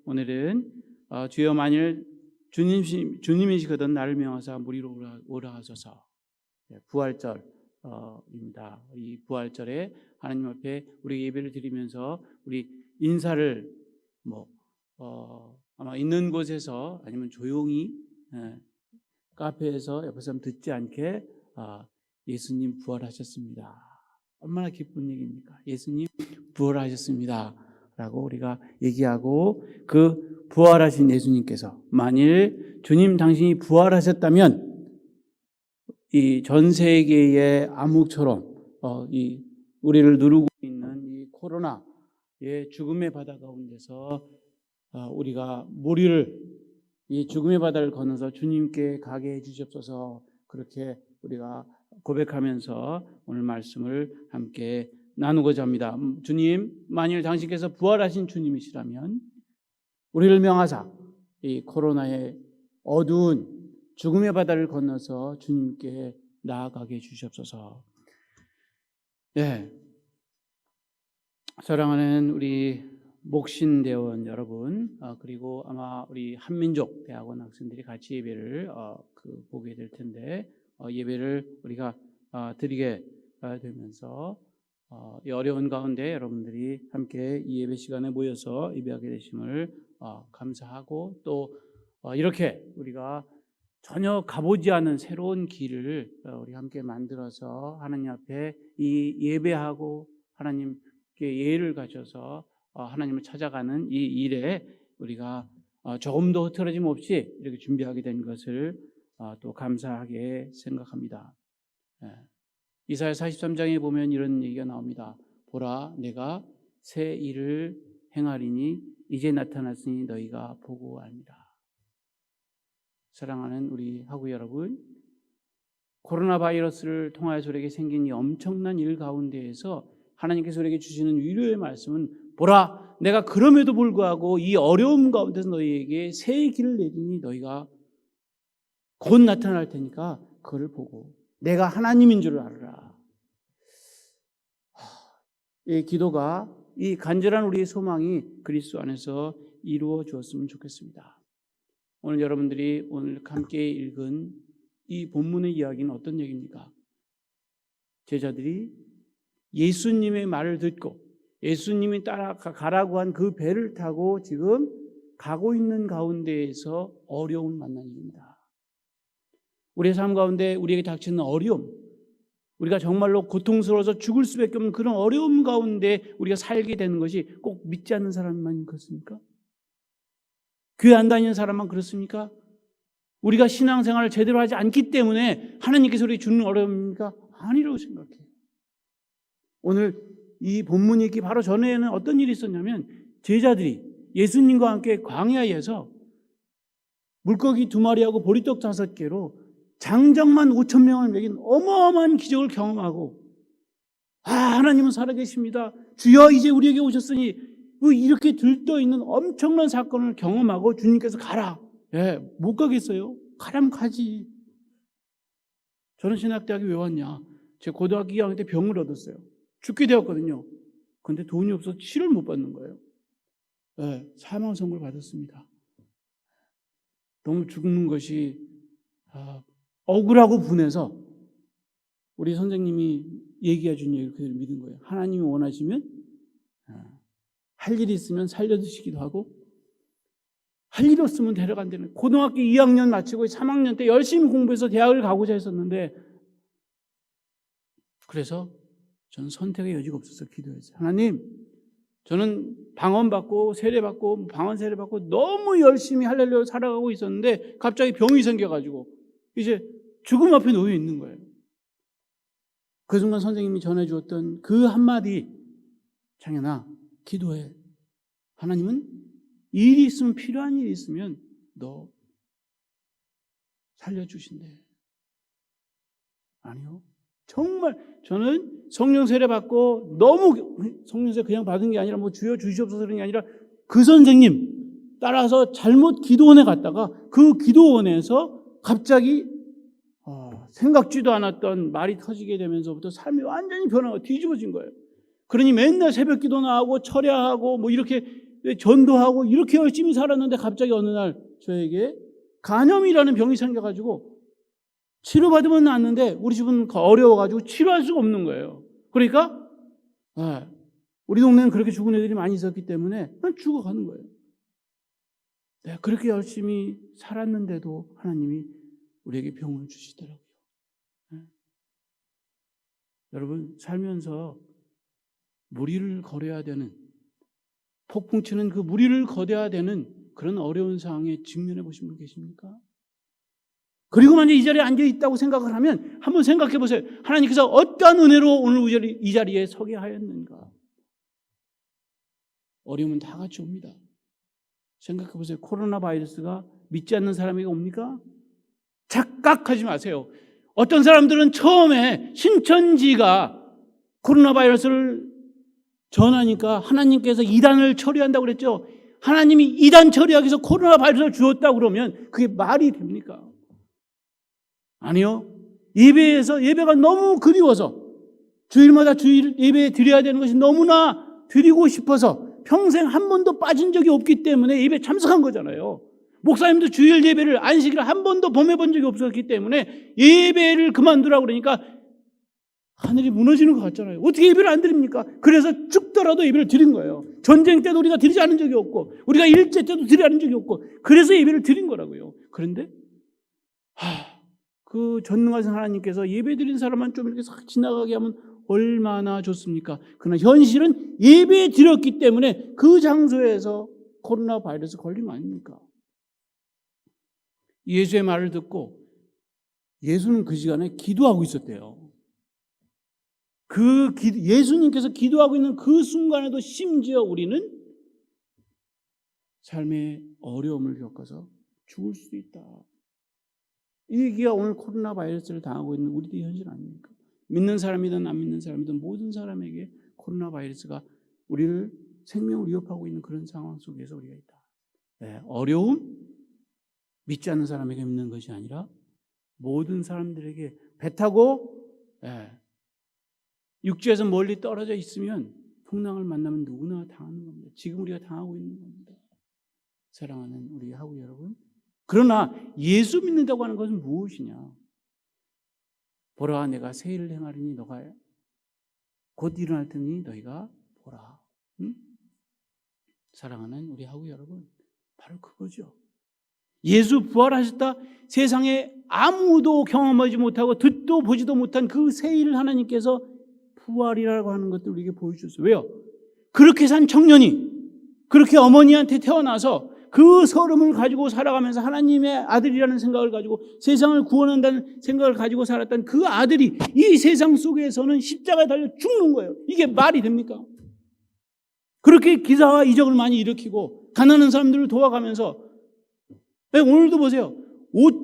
오늘은 주여 만일 주님이시거든 나를 명하사 무리로 오라 하소서. 부활절입니다. 이 부활절에 하나님 앞에 우리 예배를 드리면서 우리 인사를 아마 있는 곳에서 아니면 조용히 카페에서 옆에 사람 듣지 않게 예수님 부활하셨습니다. 얼마나 기쁜 얘기입니까? 예수님 부활하셨습니다 라고 우리가 얘기하고, 그 부활하신 예수님께서 만일 주님 당신이 부활하셨다면 이 전 세계의 암흑처럼 이 우리를 누르고 있는 이 코로나의 죽음의 바다 가운데서 우리가 무리를 이 죽음의 바다를 건너서 주님께 가게 해주시옵소서. 그렇게 우리가 고백하면서 오늘 말씀을 함께 나누고자 합니다. 주님, 만일 당신께서 부활하신 주님이시라면 우리를 명하사 이 코로나의 어두운 죽음의 바다를 건너서 주님께 나아가게 해주시옵소서. 사랑하는 우리 목신대원 여러분, 그리고 아마 우리 한민족 대학원 학생들이 같이 예배를 보게 될 텐데, 예배를 우리가 드리게 되면서 이 어려운 가운데 여러분들이 함께 이 예배 시간에 모여서 예배하게 되심을 감사하고, 또 이렇게 우리가 전혀 가보지 않은 새로운 길을 우리 함께 만들어서 하나님 앞에 이 예배하고 하나님께 예를 가져서 하나님을 찾아가는 이 일에 우리가 조금도 흐트러짐 없이 이렇게 준비하게 된 것을 또 감사하게 생각합니다. 이사야 43장에 보면 이런 얘기가 나옵니다. 보라, 내가 새 일을 행하리니 이제 나타났으니 너희가 보고 압니다. 사랑하는 우리 학우 여러분, 코로나 바이러스를 통하여서 우리에게 생긴 이 엄청난 일 가운데에서 하나님께서 우리에게 주시는 위로의 말씀은, 보라, 내가 그럼에도 불구하고 이 어려움 가운데서 너희에게 새 길을 내리니 너희가 곧 나타날 테니까 그를 보고 내가 하나님인 줄 알아라. 이 기도가, 이 간절한 우리의 소망이 그리스도 안에서 이루어 주었으면 좋겠습니다. 오늘 여러분들이 오늘 함께 읽은 이 본문의 이야기는 어떤 얘기입니까? 제자들이 예수님의 말을 듣고 예수님이 따라가라고 한 그 배를 타고 지금 가고 있는 가운데에서 어려움을 만난 일입니다. 우리의 삶 가운데 우리에게 닥치는 어려움, 우리가 정말로 고통스러워서 죽을 수밖에 없는 그런 어려움 가운데 우리가 살게 되는 것이 꼭 믿지 않는 사람만 그렇습니까? 교회 안 다니는 사람만 그렇습니까? 우리가 신앙생활을 제대로 하지 않기 때문에 하나님께서 우리에게 주는 어려움입니까? 아니라고 생각해요. 오늘 이 본문이 있기 바로 전에는 어떤 일이 있었냐면, 제자들이 예수님과 함께 광야에서 물고기 2마리하고 보리떡 5개로 장정만 5,000명을 먹인 어마어마한 기적을 경험하고, 하나님은 살아계십니다, 주여 이제 우리에게 오셨으니, 이렇게 들떠있는 엄청난 사건을 경험하고 주님께서 가라. 못 가겠어요? 가라면 가지. 저는 신학대학에 왜 왔냐? 제가 고등학교 2학년 때 병을 얻었어요. 죽게 되었거든요. 그런데 돈이 없어서 치료를 못 받는 거예요. 사망 선고를 받았습니다. 너무 죽는 것이 억울하고 분해서 우리 선생님이 얘기해 준 얘기를 그대로 믿은 거예요. 하나님이 원하시면 할 일이 있으면 살려두시기도 하고, 할 일이 없으면 데려간다는. 고등학교 2학년 마치고 3학년 때 열심히 공부해서 대학을 가고자 했었는데, 그래서 저는 선택의 여지가 없어서 기도했어요. 하나님, 저는 방언받고 세례받고 방언 세례받고 너무 열심히 할렐루야 살아가고 있었는데 갑자기 병이 생겨가지고 이제 죽음 앞에 놓여 있는 거예요. 그 순간 선생님이 전해주었던 그 한마디, 창현아 기도해. 하나님은 일이 있으면, 필요한 일이 있으면 너 살려주신대. 아니요, 정말 저는 성령 세례 받고, 너무 성령 세례 그냥 받은 게 아니라 주여 주시옵소서 그런 게 아니라, 그 선생님 따라서 잘못 기도원에 갔다가 그 기도원에서 갑자기 생각지도 않았던 말이 터지게 되면서부터 삶이 완전히 변하고 뒤집어진 거예요. 그러니 맨날 새벽 기도 나오고 철야하고 이렇게 전도하고 이렇게 열심히 살았는데 갑자기 어느 날 저에게 간염이라는 병이 생겨가지고 치료받으면 낫는데 우리 집은 어려워가지고 치료할 수가 없는 거예요. 그러니까 우리 동네는 그렇게 죽은 애들이 많이 있었기 때문에 그냥 죽어가는 거예요. 네, 그렇게 열심히 살았는데도 하나님이 우리에게 병을 주시더라고요. 네. 여러분 살면서 무리를 걸어야 되는, 폭풍 치는 그 무리를 거뎌야 되는 그런 어려운 상황에 직면해 보신 분 계십니까? 그리고 만약 이 자리에 앉아 있다고 생각을 하면 한번 생각해 보세요. 하나님께서 어떠한 은혜로 오늘 이 자리에 서게 하였는가? 어려움은 다 같이 옵니다. 생각해 보세요. 코로나 바이러스가 믿지 않는 사람에게 옵니까? 착각하지 마세요. 어떤 사람들은 처음에 신천지가 코로나 바이러스를 전하니까 하나님께서 이단을 처리한다고 그랬죠. 하나님이 이단 처리하기 위해서 코로나 바이러스를 주었다고 그러면 그게 말이 됩니까? 아니요. 예배가 너무 그리워서 주일마다 주일 예배 드려야 되는 것이 너무나 드리고 싶어서 평생 한 번도 빠진 적이 없기 때문에 예배 참석한 거잖아요. 목사님도 주일 예배를 안식일을 한 번도 범해 본 적이 없었기 때문에 예배를 그만두라고 그러니까 하늘이 무너지는 것 같잖아요. 어떻게 예배를 안 드립니까? 그래서 죽더라도 예배를 드린 거예요. 전쟁 때도 우리가 드리지 않은 적이 없고 우리가 일제 때도 드리지 않은 적이 없고 그래서 예배를 드린 거라고요. 그런데 그 전능하신 하나님께서 예배 드린 사람만 좀 이렇게 싹 지나가게 하면 얼마나 좋습니까? 그러나 현실은 예배 드렸기 때문에 그 장소에서 코로나 바이러스 걸린 거 아닙니까? 예수의 말을 듣고 예수는 그 시간에 기도하고 있었대요. 예수님께서 기도하고 있는 그 순간에도 심지어 우리는 삶의 어려움을 겪어서 죽을 수도 있다. 이게 오늘 코로나 바이러스를 당하고 있는 우리들의 현실 아닙니까? 믿는 사람이든 안 믿는 사람이든 모든 사람에게 코로나 바이러스가 우리를 생명을 위협하고 있는 그런 상황 속에서 우리가 있다. 네, 어려움, 믿지 않는 사람에게 믿는 것이 아니라 모든 사람들에게 배 타고 육지에서 멀리 떨어져 있으면 풍랑을 만나면 누구나 당하는 겁니다. 지금 우리가 당하고 있는 겁니다. 사랑하는 우리 하고 여러분. 그러나 예수 믿는다고 하는 것은 무엇이냐? 보라 내가 새 일을 행하리니 너가 곧 일어날 테니 너희가 보라. 응? 사랑하는 우리 하고 여러분. 바로 그거죠. 예수 부활하셨다. 세상에 아무도 경험하지 못하고 듣도 보지도 못한 그 새 일을 하나님께서 부활이라고 하는 것들 우리에게 보여주셨어요. 왜요? 그렇게 산 청년이 그렇게 어머니한테 태어나서 그 서름을 가지고 살아가면서 하나님의 아들이라는 생각을 가지고 세상을 구원한다는 생각을 가지고 살았던 그 아들이 이 세상 속에서는 십자가에 달려 죽는 거예요. 이게 말이 됩니까? 그렇게 기사와 이적을 많이 일으키고 가난한 사람들을 도와가면서 오늘도 보세요.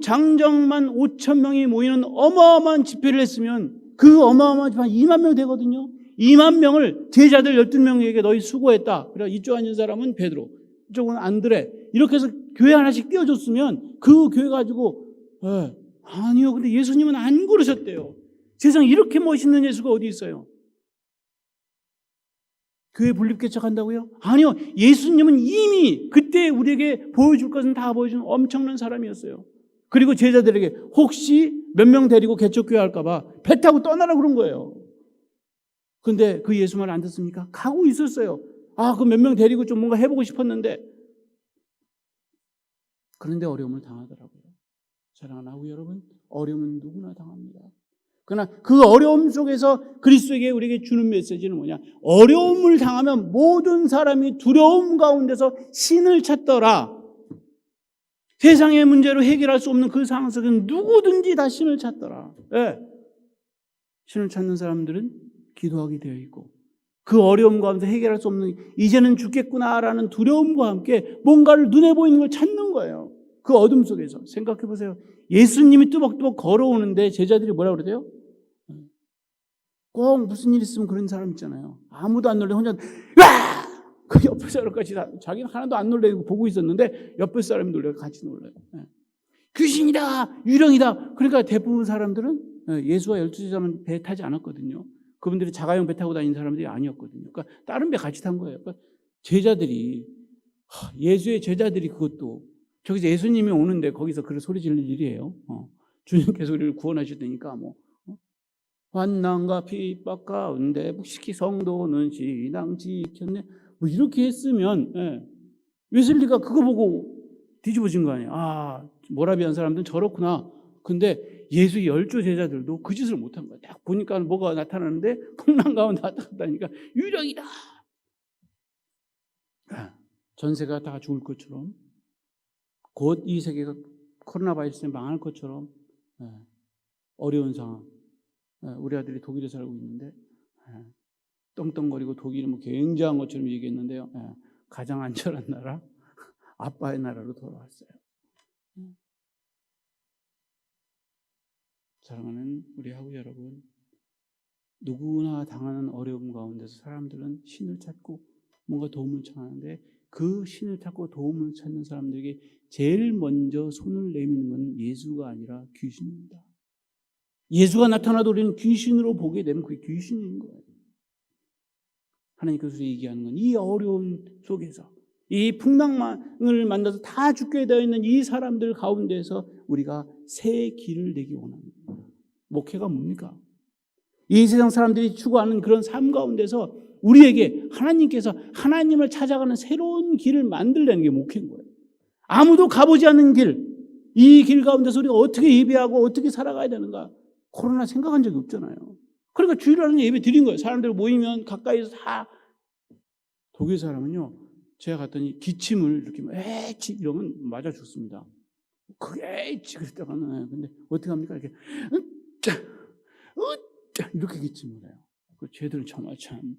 장정만 5천 명이 모이는 어마어마한 집회를 했으면 그 어마어마한 집회 한 2만 명 되거든요. 2만 명을 제자들 12명에게 너희 수고했다. 그래 이쪽 앉은 사람은 베드로, 이쪽은 안드레. 이렇게 해서 교회 하나씩 띄워줬으면 그 교회 가지고 아니요. 근데 예수님은 안 그러셨대요. 세상에 이렇게 멋있는 예수가 어디 있어요? 교회 분립개척한다고요? 아니요. 예수님은 이미 그때 우리에게 보여줄 것은 다 보여준 엄청난 사람이었어요. 그리고 제자들에게 혹시 몇 명 데리고 개척교회 할까 봐 배 타고 떠나라 그런 거예요. 그런데 그 예수 말 안 듣습니까? 가고 있었어요. 그 몇 명 데리고 좀 뭔가 해보고 싶었는데 그런데 어려움을 당하더라고요. 사랑하는 하고 여러분, 어려움은 누구나 당합니다. 그러나 그 어려움 속에서 그리스도에게 우리에게 주는 메시지는 뭐냐? 어려움을 당하면 모든 사람이 두려움 가운데서 신을 찾더라. 세상의 문제로 해결할 수 없는 그 상황 속에는 누구든지 다 신을 찾더라. 네. 신을 찾는 사람들은 기도하게 되어 있고 그 어려움 가운데 해결할 수 없는 이제는 죽겠구나라는 두려움과 함께 뭔가를 눈에 보이는 걸 찾는 거예요. 그 어둠 속에서. 생각해 보세요. 예수님이 뚜벅뚜벅 걸어오는데 제자들이 뭐라고 그러대요? 꼭 무슨 일 있으면 그런 사람 있잖아요. 아무도 안 놀래 혼자 와! 그 옆에 사람까지 자기는 하나도 안 놀래고 보고 있었는데 옆에 사람이 놀래고 같이 놀래요. 귀신이다, 유령이다. 그러니까 대부분 사람들은 예수와 12제자만 배 타지 않았거든요. 그분들이 자가용 배 타고 다니는 사람들이 아니었거든요. 그러니까 다른 배 같이 탄 거예요. 그러니까 제자들이 예수의 제자들이 그것도 저기서 예수님이 오는데 거기서 그런 소리 지를 일이에요. 주님께서 우리를 구원하시다니까 환난과 핍박 가운데 묵시키 성도는 신앙 지켰네. 이렇게 했으면 웨슬리가 그거 보고 뒤집어진 거 아니에요. 모라비안 사람들은 저렇구나. 근데 예수의 12 제자들도 그 짓을 못한 거야. 딱 보니까 뭐가 나타나는데 풍랑 가운데 나타났다니까 유령이다. 전세가 다 죽을 것처럼 곧 이 세계가 코로나 바이러스에 망할 것처럼 어려운 상황. 우리 아들이 독일에 살고 있는데 떵떵거리고 독일은 굉장한 것처럼 얘기했는데요. 가장 안전한 나라, 아빠의 나라로 돌아왔어요. 사랑하는 우리 학우 여러분, 누구나 당하는 어려움 가운데서 사람들은 신을 찾고 뭔가 도움을 청하는데 그 신을 찾고 도움을 찾는 사람들에게 제일 먼저 손을 내미는 건 예수가 아니라 귀신입니다. 예수가 나타나도 우리는 귀신으로 보게 되면 그게 귀신인 거예요. 하나님께서 얘기하는 건 이 어려움 속에서 이 풍랑을 만나서 다 죽게 되어 있는 이 사람들 가운데서 우리가 새 길을 내기 원합니다. 목회가 뭡니까? 이 세상 사람들이 추구하는 그런 삶 가운데서 우리에게 하나님께서 하나님을 찾아가는 새로운 길을 만들려는 게 목회인 거예요. 아무도 가보지 않는 길, 이 길 가운데서 우리가 어떻게 예배하고 어떻게 살아가야 되는가? 코로나 생각한 적이 없잖아요. 그러니까 주일하는 예배 드린 거예요. 사람들 모이면 가까이서 다. 독일 사람은요, 제가 갔더니 기침을 이렇게 에치 이러면 맞아 죽습니다. 그게 에치 그랬다가는 근데 어떻게 합니까? 이렇게 이렇게 기침을 해요. 쟤들은 정말 참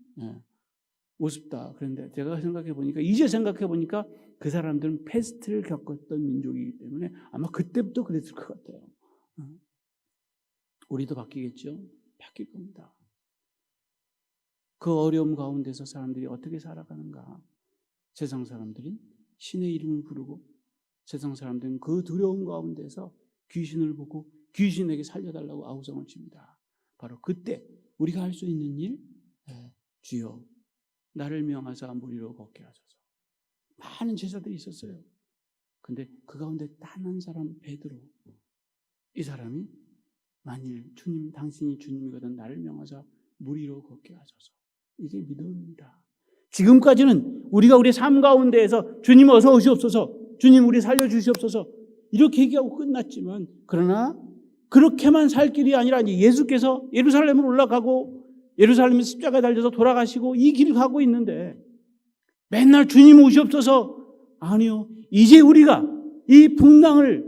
우습다. 그런데 제가 생각해 보니까 이제 생각해 보니까 그 사람들은 패스트를 겪었던 민족이기 때문에 아마 그때부터 그랬을 것 같아요. 우리도 바뀌겠죠? 바뀔 겁니다. 그 어려움 가운데서 사람들이 어떻게 살아가는가? 세상 사람들은 신의 이름을 부르고 세상 사람들은 그 두려움 가운데서 귀신을 보고 귀신에게 살려달라고 아우성을 칩니다. 바로 그때 우리가 할 수 있는 일, 주여 나를 명하사 무리로 걷게 하소서. 많은 제자들이 있었어요. 근데 그 가운데 단 한 사람 베드로, 이 사람이 만일 주님 당신이 주님이거든 나를 명하사 무리로 걷게 하소서. 이게 믿음입니다. 지금까지는 우리가 우리 삶 가운데에서 주님 어서 오시옵소서, 주님 우리 살려주시옵소서 이렇게 얘기하고 끝났지만, 그러나 그렇게만 살 길이 아니라 예수께서 예루살렘으로 올라가고 예루살렘에 십자가에 달려서 돌아가시고 이 길을 가고 있는데 맨날 주님 오시옵소서, 아니요, 이제 우리가 이 풍랑을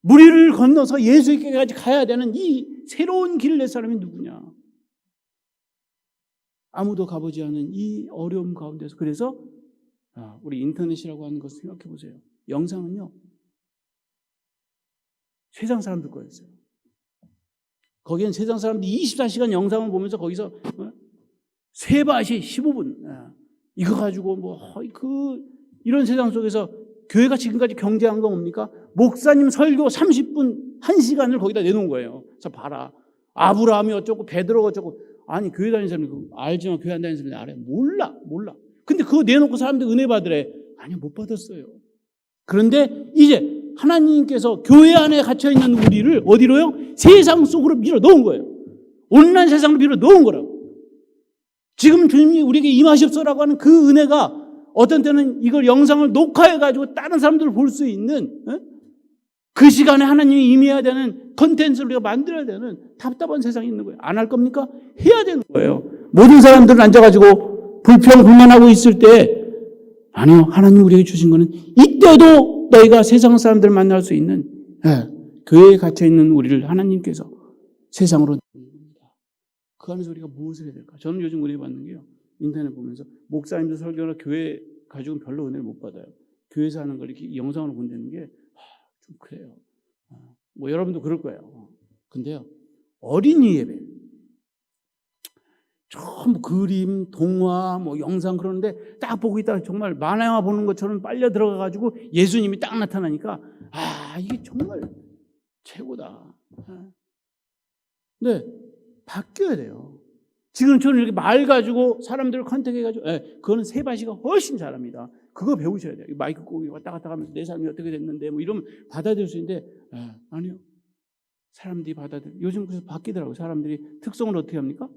무리를 건너서 예수께까지 가야 되는 이 새로운 길을 낼 사람이 누구냐? 아무도 가보지 않은 이 어려움 가운데서. 그래서 우리 인터넷이라고 하는 것을 생각해 보세요. 영상은요, 세상 사람들 거였어요. 거기엔 세상 사람들이 24시간 영상을 보면서 거기서 세바시 15분 이거 가지고 이런 세상 속에서 교회가 지금까지 경제한 건 뭡니까? 목사님 설교 30분 1시간을 거기다 내놓은 거예요. 그래서 봐라, 아브라함이 어쩌고 베드로가 어쩌고. 아니, 교회 다니는 사람이 알지만 교회 안 다니는 사람이 알아요. 몰라. 근데 그거 내놓고 사람들 은혜 받으래. 아니요, 못 받았어요. 그런데 이제 하나님께서 교회 안에 갇혀있는 우리를 어디로요? 세상 속으로 밀어 넣은 거예요. 온난 세상으로 밀어 넣은 거라고. 지금 주님이 우리에게 임하시옵소서라고 하는 그 은혜가 어떤 때는 이걸 영상을 녹화해가지고 다른 사람들을 볼 수 있는 그 시간에 하나님이 임해야 되는 컨텐츠를 우리가 만들어야 되는 답답한 세상이 있는 거예요. 안 할 겁니까? 해야 되는 거예요. 모든 사람들은 앉아가지고 불평불만하고 있을 때, 아니요, 하나님 우리에게 주신 거는 이때도 너희가 세상 사람들을 만날 수 있는 교회에 갇혀있는 우리를 하나님께서 세상으로 내니다. 그 안에서 우리가 무엇을 해야 될까? 저는 요즘 은혜 받는 게요, 인터넷 보면서 목사님들 설교나 교회 가지고는 별로 은혜를 못 받아요. 교회에서 하는 걸 이렇게 영상으로 본다는 게 좀 그래요. 여러분도 그럴 거예요. 근데요, 어린이 예배 전부 그림, 동화, 영상 그러는데 딱 보고 있다가 정말 만화영화 보는 것처럼 빨려 들어가가지고 예수님이 딱 나타나니까 이게 정말 최고다. 네, 바뀌어야 돼요. 지금 저는 이렇게 말 가지고 사람들을 컨택해가지고, 그거는 세바시가 훨씬 잘합니다. 그거 배우셔야 돼요. 마이크 꼭 왔다 갔다 하면서 내 삶이 어떻게 됐는데 뭐 이러면 받아들일 수 있는데, 아니요. 사람들이 요즘 그래서 바뀌더라고요. 사람들이 특성을 어떻게 합니까?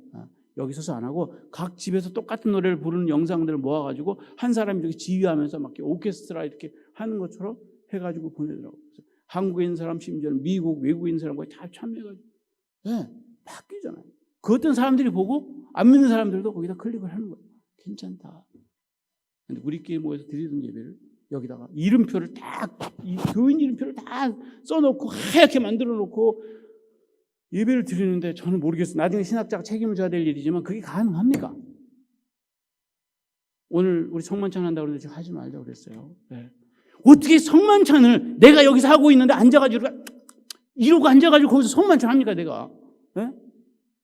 여기 서서 안 하고 각 집에서 똑같은 노래를 부르는 영상들을 모아가지고 한 사람이 이렇게 지휘하면서 막 이렇게 오케스트라 이렇게 하는 것처럼 해가지고 보내더라고요. 한국인 사람 심지어는 미국 외국인 사람과 다 참여해가지고 바뀌잖아요. 그 어떤 사람들이 보고 안 믿는 사람들도 거기다 클릭을 하는 거예요. 괜찮다. 근데 우리끼리 모여서 드리던 예배를 여기다가 이름표를 이 교인 이름표를 다 써놓고 하얗게 만들어 놓고 예배를 드리는데 저는 모르겠어요. 나중에 신학자가 책임을 져야 될 일이지만 그게 가능합니까? 오늘 우리 성만찬 한다고 그러는데 제가 하지 말자고 그랬어요. 어떻게 성만찬을 내가 여기서 하고 있는데 앉아가지고 이러고 앉아가지고 거기서 성만찬 합니까 내가?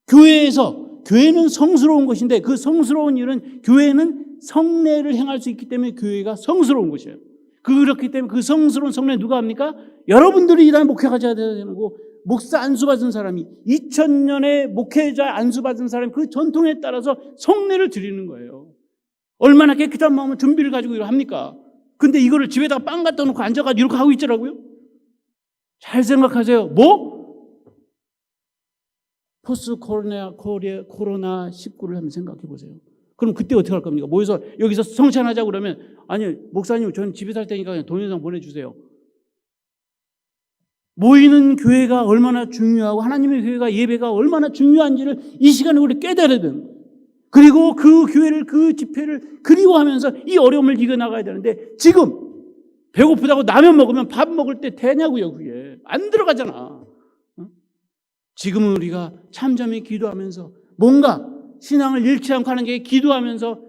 교회는 성스러운 것인데 그 성스러운 일은 교회는 성례를 행할 수 있기 때문에 교회가 성스러운 것이에요. 그렇기 때문에 그 성스러운 성례 누가 합니까? 여러분들이 일하는 목회가 되어야 되는 거고 목사 안수받은 사람이 2000년의 목회자 안수받은 사람이 그 전통에 따라서 성례를 드리는 거예요. 얼마나 깨끗한 마음을 준비를 가지고 이걸 합니까? 근데 이거를 집에다가 빵 갖다 놓고 앉아가지고 이렇게 하고 있더라고요. 잘 생각하세요. 포스트 코로나 19를 한번 생각해 보세요. 그럼 그때 어떻게 할 겁니까? 모여서 여기서 성찬하자고 그러면 아니 목사님 저는 집에 살 테니까 그냥 동영상 보내주세요. 모이는 교회가 얼마나 중요하고 하나님의 교회가 예배가 얼마나 중요한지를 이 시간에 우리 깨달아야 되는 거예요. 그리고 그 교회를 그 집회를 그리워하면서 이 어려움을 이겨나가야 되는데 지금 배고프다고 라면 먹으면 밥 먹을 때 되냐고요. 그게 안 들어가잖아. 지금은 우리가 참잠히 기도하면서 뭔가 신앙을 잃지 않고 하는 게 기도하면서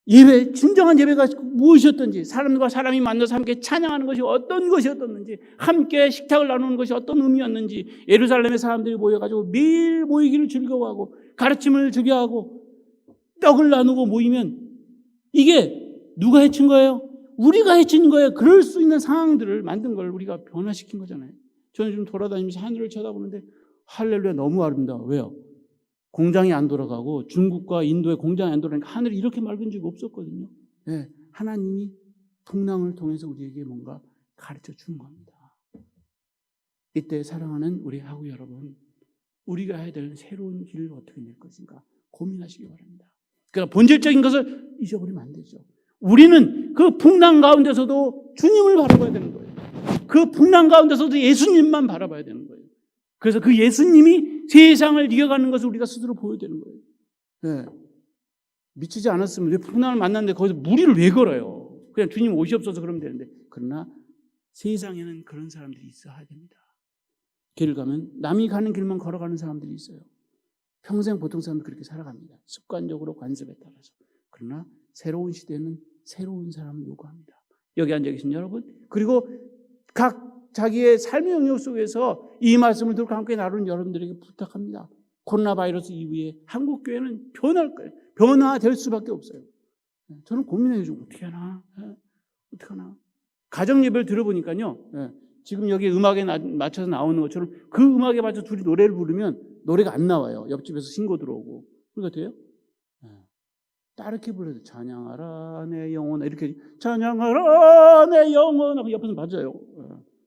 예배, 진정한 예배가 무엇이었던지 사람과 사람이 만나서 함께 찬양하는 것이 어떤 것이었던지 함께 식탁을 나누는 것이 어떤 의미였는지 예루살렘의 사람들이 모여가지고 매일 모이기를 즐거워하고 가르침을 즐겨하고 떡을 나누고 모이면 이게 누가 해친 거예요? 우리가 해친 거예요. 그럴 수 있는 상황들을 만든 걸 우리가 변화시킨 거잖아요. 저는 좀 돌아다니면서 하늘을 쳐다보는데 할렐루야 너무 아름다워. 왜요? 공장이 안 돌아가고 중국과 인도의 공장이 안 돌아가니까 하늘이 이렇게 맑은 적이 없었거든요. 하나님이 풍랑을 통해서 우리에게 뭔가 가르쳐 주는 겁니다. 이때 사랑하는 우리 하구 여러분, 우리가 해야 될 새로운 길을 어떻게 낼 것인가 고민하시기 바랍니다. 그러니까 본질적인 것을 잊어버리면 안 되죠. 우리는 그 풍랑 가운데서도 주님을 바라봐야 되는 거예요. 그 풍랑 가운데서도 예수님만 바라봐야 되는 거예요. 그래서 그 예수님이 세상을 이겨가는 것을 우리가 스스로 보여야 되는 거예요. 미치지 않았으면 왜 풍랑을 만났는데 거기서 무리를 왜 걸어요? 그냥 주님 오시옵소서 그러면 되는데. 그러나 세상에는 그런 사람들이 있어야 됩니다. 길을 가면 남이 가는 길만 걸어가는 사람들이 있어요. 평생 보통 사람들 그렇게 살아갑니다. 습관적으로 관습에 따라서. 그러나 새로운 시대는 새로운 사람을 요구합니다. 여기 앉아 계신 여러분, 그리고 각 자기의 삶의 영역 속에서 이 말씀을 듣고 함께 나누는 여러분들에게 부탁합니다. 코로나 바이러스 이후에 한국 교회는 변할 거예요. 변화될 수밖에 없어요. 저는 고민해요. 좀 어떻게 하나? 어떻게 하나? 가정 예배를 들어보니까요. 지금 여기 음악에 맞춰서 나오는 것처럼 그 음악에 맞춰서 둘이 노래를 부르면 노래가 안 나와요. 옆집에서 신고 들어오고. 그러니까 돼요? 따르게 불러도 찬양하라 내 영혼아 이렇게 찬양하라 내 영혼아 옆에서 맞아요.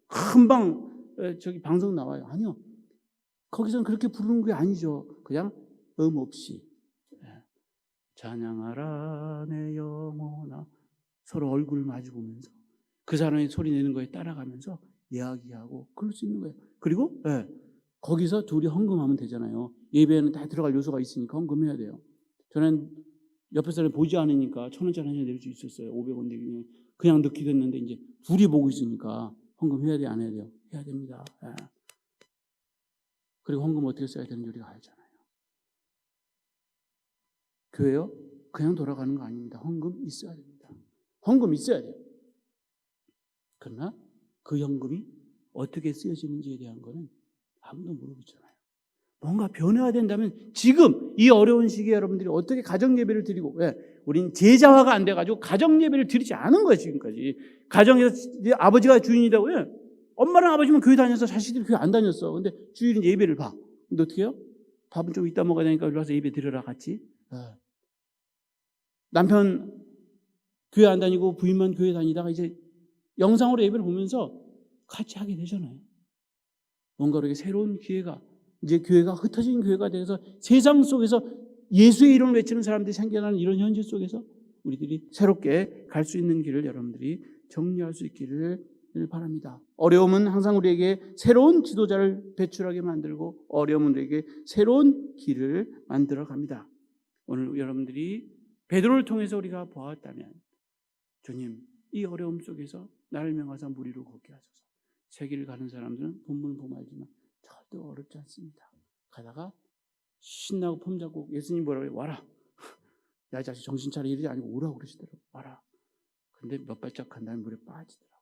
금방 저기 방송 나와요. 아니요. 거기서는 그렇게 부르는 게 아니죠. 그냥 없이 찬양하라 내 영혼아 서로 얼굴을 마주 보면서 그 사람이 소리 내는 거에 따라가면서 이야기하고 그럴 수 있는 거예요. 그리고 거기서 둘이 헌금하면 되잖아요. 예배에는 다 들어갈 요소가 있으니까 헌금해야 돼요. 저는 옆에 사람이 보지 않으니까 1,000원짜리 한 장 낼 수 있었어요. 500원 내기는 그냥 넣기도 했는데 이제 둘이 보고 있으니까 헌금해야 돼, 안 해야 돼요? 해야 됩니다. 그리고 헌금 어떻게 써야 되는지 우리가 알잖아요. 교회요? 그냥 돌아가는 거 아닙니다. 헌금 있어야 됩니다. 헌금 있어야 돼요. 그러나 그 헌금이 어떻게 쓰여지는지에 대한 거는 아무도 모르잖아요. 뭔가 변해야 된다면 지금 이 어려운 시기에 여러분들이 어떻게 가정예배를 드리고 우린 제자화가 안 돼가지고 가정예배를 드리지 않은 거예요. 지금까지 가정에서 아버지가 주인이라고 엄마랑 아버지만 교회 다녀서 자식들이 교회 안 다녔어. 근데 주일은 예배를 봐. 근데 어떻게 해요? 밥은 좀 이따 먹어야 되니까 일로 와서 예배 드려라 같이. 남편 교회 안 다니고 부인만 교회 다니다가 이제 영상으로 예배를 보면서 같이 하게 되잖아요. 뭔가 이렇게 새로운 기회가, 이제 교회가 흩어진 교회가 돼서 세상 속에서 예수의 이름을 외치는 사람들이 생겨나는 이런 현실 속에서 우리들이 새롭게 갈 수 있는 길을 여러분들이 정리할 수 있기를 바랍니다. 어려움은 항상 우리에게 새로운 지도자를 배출하게 만들고 어려움은 우리에게 새로운 길을 만들어 갑니다. 오늘 여러분들이 베드로를 통해서 우리가 보았다면, 주님, 이 어려움 속에서 나를 명하사 무리로 걷게 하소서. 세계를 가는 사람들은 본문 보면 알지만 절대 어렵지 않습니다. 가다가 신나고 폼 잡고 예수님 뭐라고 해요? 와라. 야, 이 자식 정신 차려, 이러지 아니고 오라고 그러시더라고요. 와라. 근데 몇 발짝 간 다음에 물에 빠지더라고요.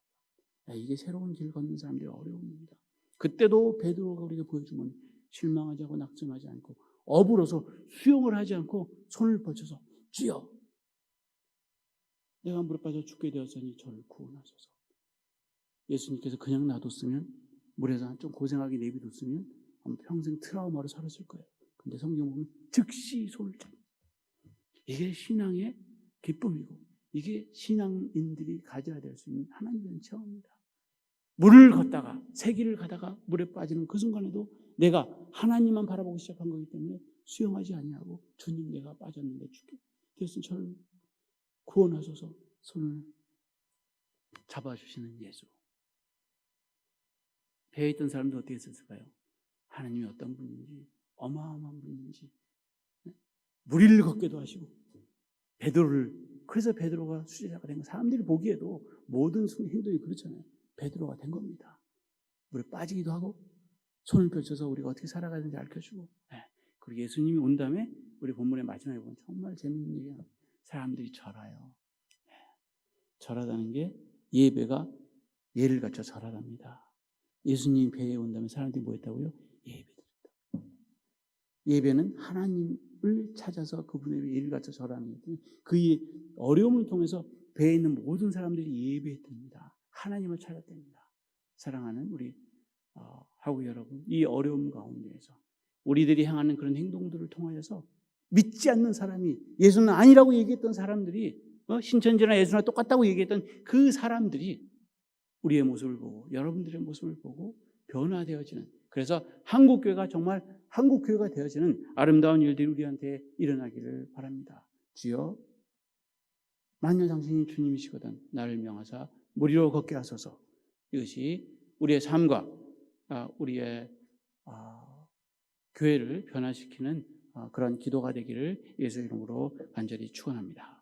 야, 이게 새로운 길 걷는 사람들의 어려움입니다. 그때도 베드로가 우리에게 보여준 건 실망하지 않고 낙심하지 않고 어부로서 수용을 하지 않고 손을 뻗쳐서 주여, 내가 물에 빠져 죽게 되었으니 저를 구원하소서. 예수님께서 그냥 놔뒀으면, 물에서 좀 고생하게 내비뒀으면 아마 평생 트라우마로 살았을 거예요. 근데 성경 보면 즉시 손을 잡고, 이게 신앙의 기쁨이고 이게 신앙인들이 가져야 될 수 있는 하나님의 체험입니다. 물을 걷다가 세기를 가다가 물에 빠지는 그 순간에도 내가 하나님만 바라보고 시작한 거기 때문에 수용하지 아니하고 주님, 내가 빠졌는데 죽게 되었으니 저를 구원하소서 손을 잡아주시는 예수. 배에 있던 사람도 어떻게 했을까요? 하나님이 어떤 분인지, 어마어마한 분인지, 물 위를 걷게도 하시고 베드로를, 그래서 베드로가 수제자가 된 거, 사람들이 보기에도 모든 행동이 그렇잖아요. 베드로가 된 겁니다. 물에 빠지기도 하고 손을 펼쳐서 우리가 어떻게 살아가는지 알려주고, 그리고 예수님이 온 다음에 우리 본문의 마지막에 보면 정말 재밌는 얘기가, 사람들이 절하요. 절하다는 게 예배가 예를 갖춰 절하답니다. 예수님이 배에 온다면 사람들이 뭐 했다고요? 예배드렸다. 예배는 하나님을 찾아서 그분의 예를 갖춰 절하는 거예요. 그 어려움을 통해서 배에 있는 모든 사람들이 예배했답니다. 하나님을 찾았답니다. 사랑하는 우리 하고 여러분, 이 어려움 가운데에서 우리들이 행하는 그런 행동들을 통하여서 믿지 않는 사람이, 예수는 아니라고 얘기했던 사람들이, 신천지나 예수나 똑같다고 얘기했던 그 사람들이 우리의 모습을 보고, 여러분들의 모습을 보고 변화되어지는, 그래서 한국교회가 정말 한국교회가 되어지는 아름다운 일들이 우리한테 일어나기를 바랍니다. 주여, 만일 당신이 주님이시거든 나를 명하사 무리로 걷게 하소서. 이것이 우리의 삶과 우리의 교회를 변화시키는 그런 기도가 되기를 예수 이름으로 간절히 축원합니다.